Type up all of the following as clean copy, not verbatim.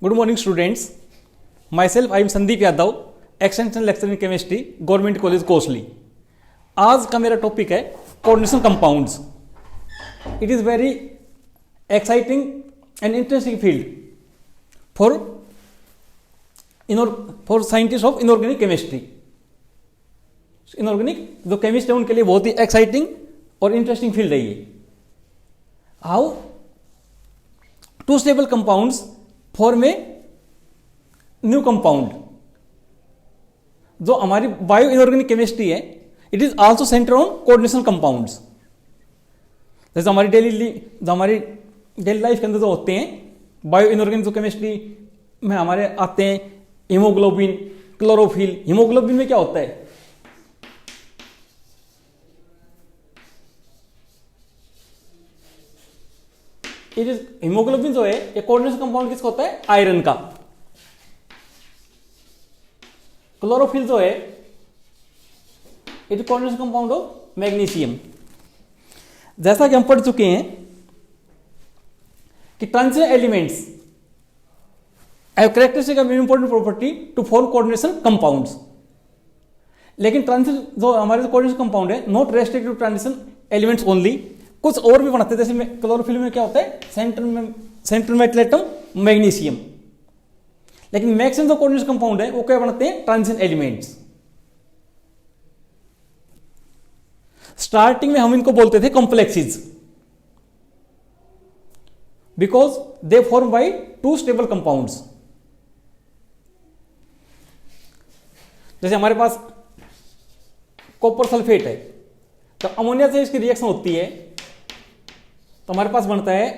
Good morning students, myself I am Sandeep Yadav, extension lecture in chemistry, government college Kosli. आज का मेरा topic है coordination compounds. It is very exciting and interesting field for scientist of inorganic chemistry. Inorganic जो chemist है उनके लिए बहुत ही एक्साइटिंग और इंटरेस्टिंग फील्ड है ये। How to stable compounds form a new compound. जो हमारी बायो इनऑर्गेनिक केमिस्ट्री है, it is also centre on coordination compounds. जैसे हमारी डेली लाइफ के अंदर जो होते हैं बायो इनऑर्गेनिक जो केमिस्ट्री में हमारे आते हैं, हीमोग्लोबिन, क्लोरोफिल। हीमोग्लोबिन में क्या होता है? हीमोग्लोबिन जो है ये कोऑर्डिनेशन कंपाउंड किसका होता है? आयरन का। क्लोरोफिल जो है it coordination compound of magnesium. जैसा कि हम पढ़ चुके हैं कि transition elements have characteristic of important property to form coordination compounds. लेकिन ट्रांजिशन जो हमारे कोऑर्डिनेशन कंपाउंड है not restricted to transition elements only, कुछ और भी बनाते हैं। जैसे क्लोरोफिल में क्या होता है? सेंटर में एटम मैग्नीशियम। लेकिन मैक्सिमम जो कोऑर्डिनेशन कंपाउंड है वो क्या बनाते हैं? Transition elements. स्टार्टिंग में हम इनको बोलते थे complexes, because they form by two stable compounds. जैसे हमारे पास कॉपर सल्फेट है, तो अमोनिया से इसकी रिएक्शन होती है तो हमारे पास बनता है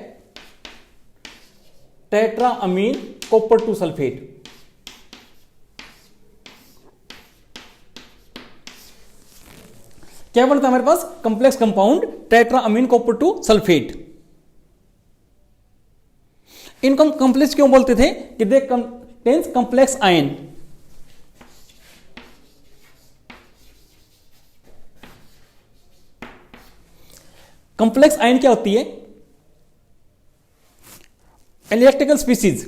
टेट्रा अमीन कॉपर 2 सल्फेट। क्या बनता है हमारे पास? Complex compound tetraammine copper 2 sulphate. इनको कंप्लेक्स क्यों बोलते थे? कि they contains complex ion. Complex ion क्या होती है? Electrical species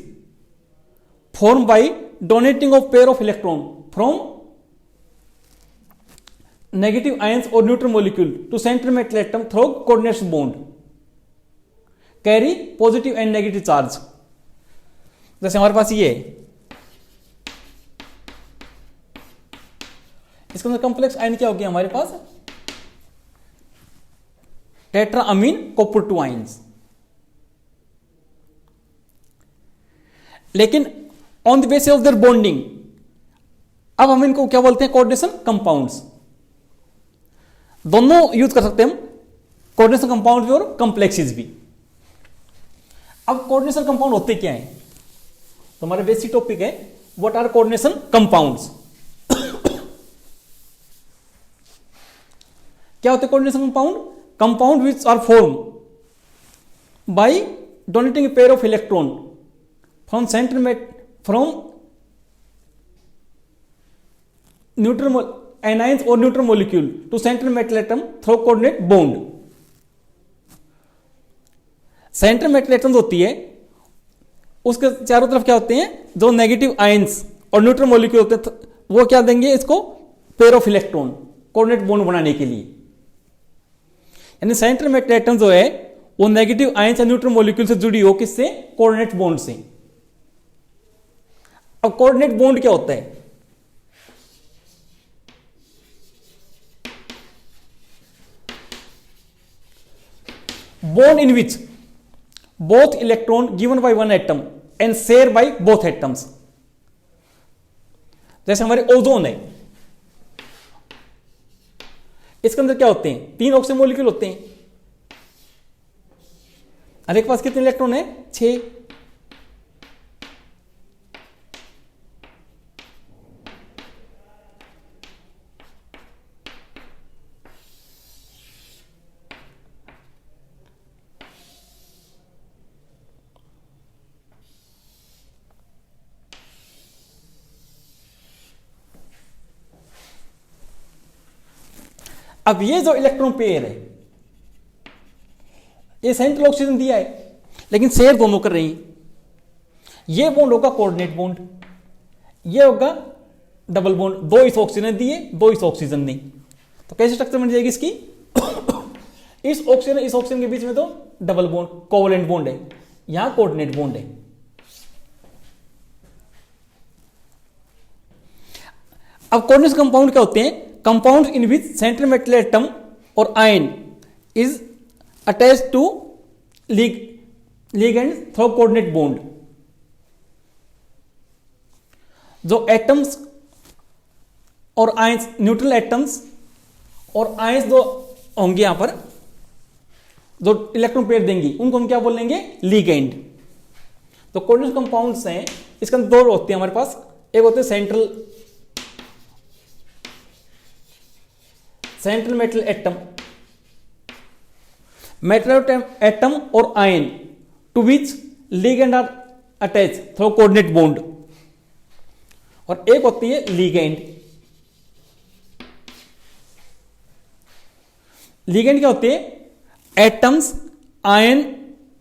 form by donating of pair of electron from negative ions और neutral molecule to center metal atom through coordination bond carry positive and negative charge. जैसे हमारे पास ये है, इसके अंदर कंप्लेक्स आयन क्या हो गया हमारे पास? Tetra amine copper 2 ions. लेकिन on the basis of there bonding अब हम इनको क्या बोलते हैं? Coordination compounds. दोनों यूज कर सकते हैं हम, कोऑर्डिनेशन कंपाउंड भी और कंप्लेक्सेस भी। अब कोऑर्डिनेशन कंपाउंड होते क्या हैं? तो हमारा बेसिक टॉपिक है व्हाट आर कोऑर्डिनेशन कंपाउंड्स। क्या होते हैं coordination compound? Compound which are form by donating a pair of electron from neutral anions और neutral molecule to central metal atom through coordinate bond. Central metal atom होती है, उसके चारों तरफ क्या होते हैं? जो नेगेटिव आयंस और न्यूट्रल मॉलिक्यूल होते हैं, वो क्या देंगे इसको? Pair of electron coordinate bond बनाने के लिए। यानी सेंट्रल मेटल एटम जो है वो नेगेटिव आयंस और न्यूट्रल मॉलिक्यूल से जुड़ी हो, किससे? कोऑर्डिनेट बॉन्ड से। अब कोऑर्डिनेट बॉन्ड क्या होता है? Bond in which both electron given by one atom and share by both atoms. जैसे हमारे ओजोन है, इसके अंदर क्या होते हैं? 3 ऑक्सीजन मॉलिक्यूल होते हैं। हर एक पास कितने इलेक्ट्रॉन है? 6। अब ये जो इलेक्ट्रॉन पेयर है, ये सेंट्रल ऑक्सीजन दिया है, लेकिन शेयर दोनों कर रही हैं। ये बॉन्ड होगा कोऑर्डिनेट बॉन्ड, ये होगा डबल बॉन्ड, 2 इस ऑक्सीजन दिए 2 इस ऑक्सीजन नहीं, तो कैसे स्ट्रक्चर बन जाएगी इसकी इस ऑक्सीजन के बीच में तो डबल बॉन्ड कोवलेंट बॉन्ड है, यहां कोऑर्डिनेट बॉन्ड है। अब कोऑर्डिनेट कंपाउंड क्या होते हैं? Compound in which central metal atom और ion is attached to ligand through coordinate bond. जो एटम्स और आयंस, न्यूट्रल एटम्स और आयंस जो होंगे यहां पर जो इलेक्ट्रॉन पेयर देंगी उनको हम क्या बोलेंगे? लिगेंड। तो कोऑर्डिनेट कंपाउंड्स हैं, इसके अंदर 2 होते हैं हमारे पास, एक होते हैं सेंट्रल मेटल एटम और ion to which ligand are attach through coordinate bond, और एक होती है लिगेंड। लिगेंड क्या होते हैं? एटम्स, आयन,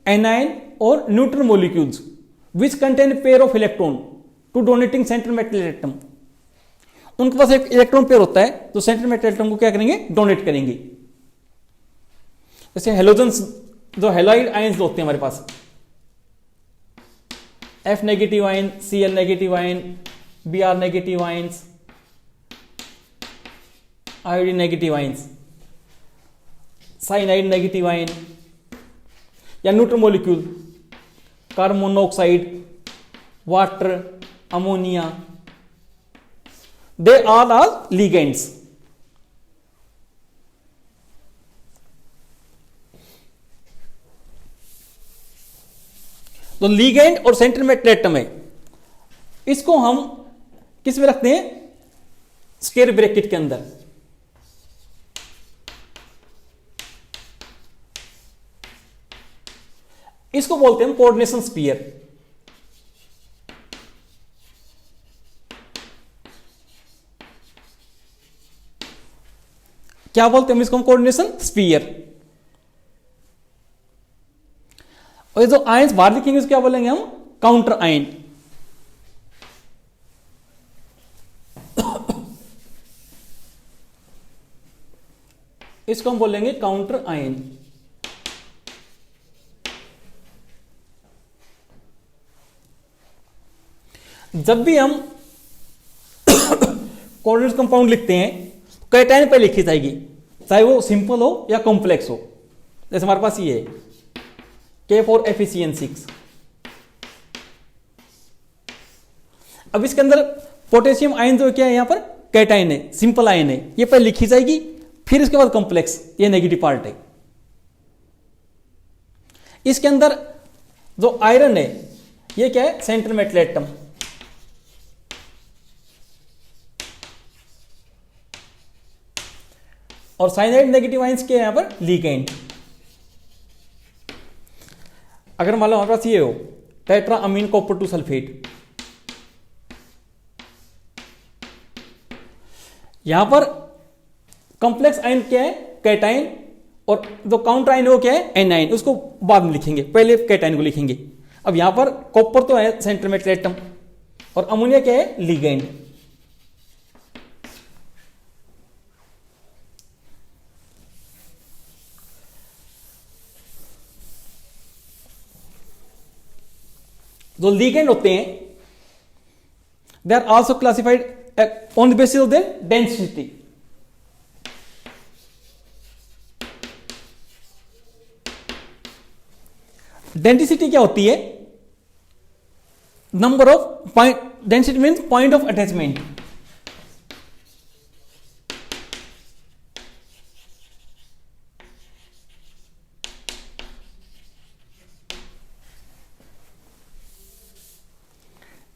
एनायन और neutral molecules which contain pair of electron to donating central metal atom. उनके पास एक इलेक्ट्रॉन पेयर होता है तो सेंट्रल मेटल एटम को क्या करेंगे? डोनेट करेंगे। जैसे हेलोजन्स, जो हेलाइड आयंस होते हैं हमारे पास, F negative ion, Cl negative ion, Br negative ions, iodine negative ions, cyanide negative ion, या neutral molecule carbon monoxide, water, ammonia, they all are ligands. तो लिगेंड और सेंट्रल मेटल एटम है, इसको हम किस में रखते हैं? स्क्वायर ब्रैकेट के अंदर। इसको बोलते हैं कोऑर्डिनेशन स्फीयर। क्या बोलते हैं हम इसको? Coordination sphere. और जो आयंस बाहर लिखेंगे उसको क्या बोलेंगे हम? Counter ion. इसको हम बोलेंगे काउंटर आयन। जब भी हम कोऑर्डिनेट कंपाउंड लिखते हैं कैटायन पे लिखी जाएगी, चाहे वो सिंपल हो या कॉम्प्लेक्स हो। जैसे हमारे पास ये है K4FeCN6। अब इसके अंदर पोटेशियम आयन जो क्या है, यहां पर कैटायन है, सिंपल आयन है, ये पहले लिखी जाएगी, फिर इसके बाद कॉम्प्लेक्स, ये नेगेटिव पार्ट है। इसके अंदर जो आयरन है ये क्या है? Central metal atom. और साइनाइड नेगेटिव आयंस के यहां पर लिगेंड। अगर मान लो हमारे पास ये हो टेट्रा अमीन कॉपर 2 सल्फेट, यहां पर कॉम्प्लेक्स आयन क्या है? कैटायन, और जो काउंटर आयन है वो क्या है? एनायन। उसको बाद में लिखेंगे, पहले कैटायन को लिखेंगे। अब यहां पर कॉपर तो है सेंट्रल मेटल एटम, और अमोनिया क्या है? लिगेंड। जो लिगेंड होते हैं they are also classified on the basis of their density. Density क्या होती है? Number of point, density means point of attachment.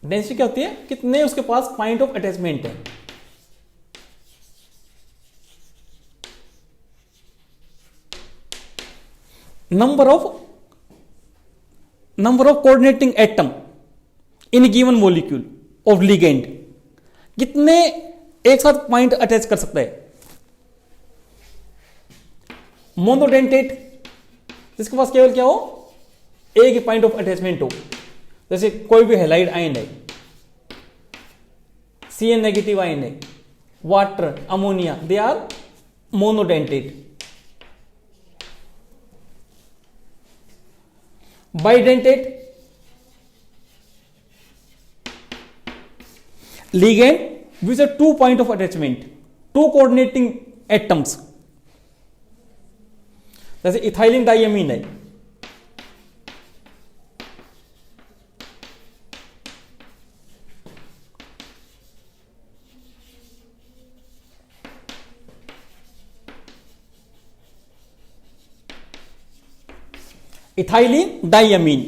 Density क्या होती है? कितने उसके पास पॉइंट ऑफ अटैचमेंट है। Number of coordinating atom in given molecule of ligand, कितने एक साथ पॉइंट अटैच कर सकता है। मोनोडेंटेट जिसके पास केवल क्या हो? एक ही पॉइंट ऑफ अटैचमेंट हो, जैसे कोई भी हैलाइड आयन है, Cn नेगेटिव आयन है, water, ammonia, they are monodentate. Bidentate ligand with a 2 point of attachment, 2 coordinating atoms. जैसे इथाइलिन डाइअमीन है, इथाइलिन डाइअमीन,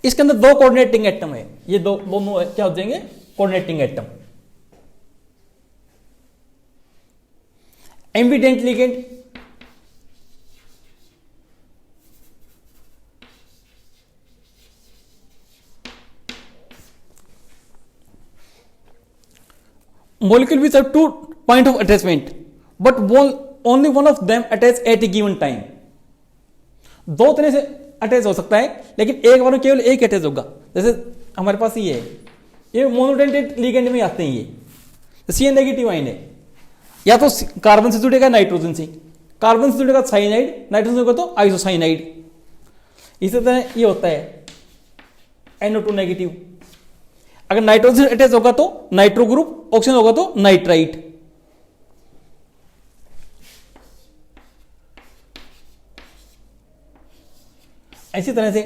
इसके अंदर 2 कोऑर्डिनेटिंग एटम है. ये दोनों क्या हो जाएंगे? Coordinating atom. Ambient ligand, molecule which have 2 point of attachment but only one of them attach at a given time. दो तरह से अटैच हो सकता है, लेकिन एक बार में केवल एक अटैच होगा. जैसे हमारे पास ये है, ये मोनोडेंटेट लिगेंड में आते हैं. ये Cn नेगेटिव आयन है, या तो कार्बन से जुड़ेगा नाइट्रोजन से, कार्बन से जुड़ेगा साइनाइड, नाइट्रोजन होगा तो आइसोसाइनाइड. इसी तरह ये होता है NO2 नेगेटिव. अगर नाइट्रोजन अटैच होगा तो नाइट्रो ग्रुप, ऑक्सीजन होगा तो नाइट्राइट. इसी तरह से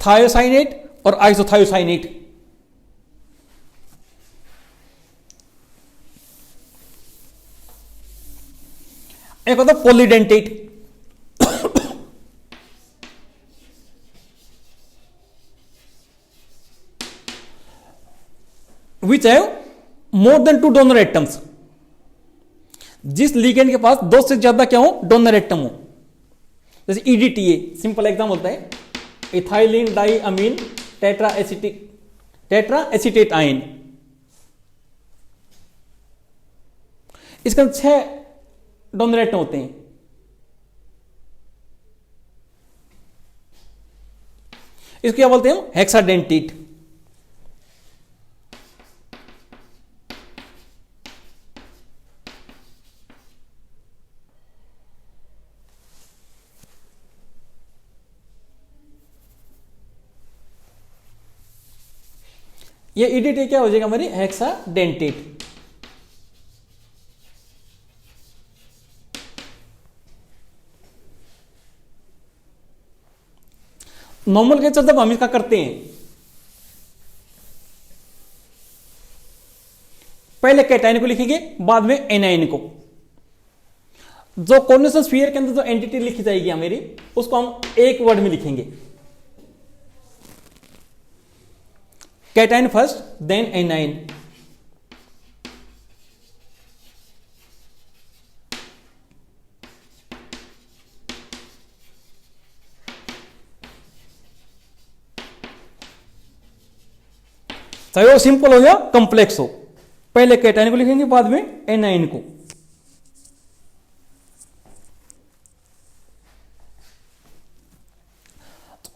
थायोसाइनेट और आइसोथायोसाइनेट. एक होता है polydentate, which have more than 2 donor atoms. जिस लिगेंड के पास 2 से ज्यादा क्या हो? डोनर एटम हो. जैसे EDTA सिंपल एग्जाम होता है, इथाइलिन डाइअमीन टेट्रा एसीटेट आयन. इसके अंदर 6 डोनर एटम होते हैं. इसको क्या बोलते हैं हम? हेक्साडेंटेट. ये EDTA क्या हो जाएगा हमारी? हेक्साडेंटेट. नॉर्मल केस जब हम इसका करते हैं, पहले कैटायन को लिखेंगे, बाद में एनायन को. जो कॉर्डिनेशन स्फीयर के अंदर जो एंटिटी लिखी जाएगी हमारी, उसको हम एक वर्ड में लिखेंगे. Cation first, then anion. चाहे वो सिंपल हो या कॉम्प्लेक्स हो, पहले कैटायन को लिखेंगे, बाद में एनायन को.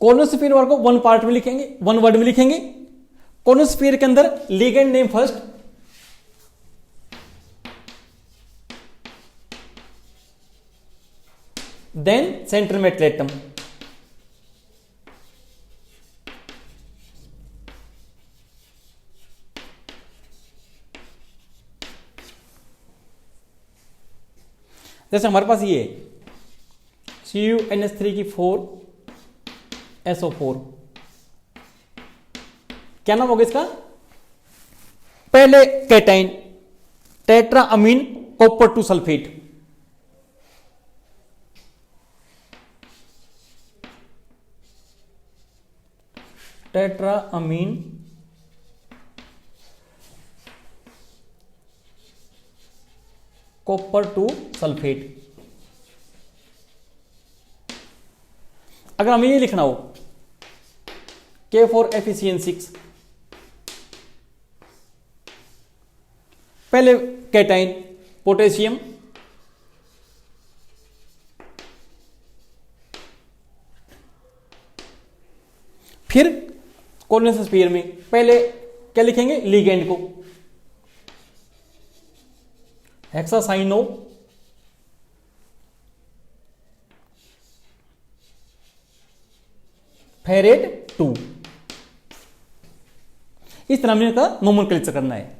कॉर्डिनेशन स्फीयर वर्ड को 1 पार्ट में लिखेंगे, 1 वर्ड में लिखेंगे. कॉर्डिनेशन स्फीयर के अंदर ligand name first, then centre metal atom. जैसे हमारे पास ये CuNH3 की 4SO4, क्या नाम होगा इसका? पहले cation tetra amine copper 2 sulphate. Tetra amine copper 2 sulphate. अगर हमें ये लिखना हो K4FeCN6, पहले कैटाइन पोटेशियम, फिर कोवलेंस पेयर में पहले क्या लिखेंगे, लिगेंड को, हेक्सासाइनो फेरेट 2। इस तरह में का नोमेनक्लेचर करना है।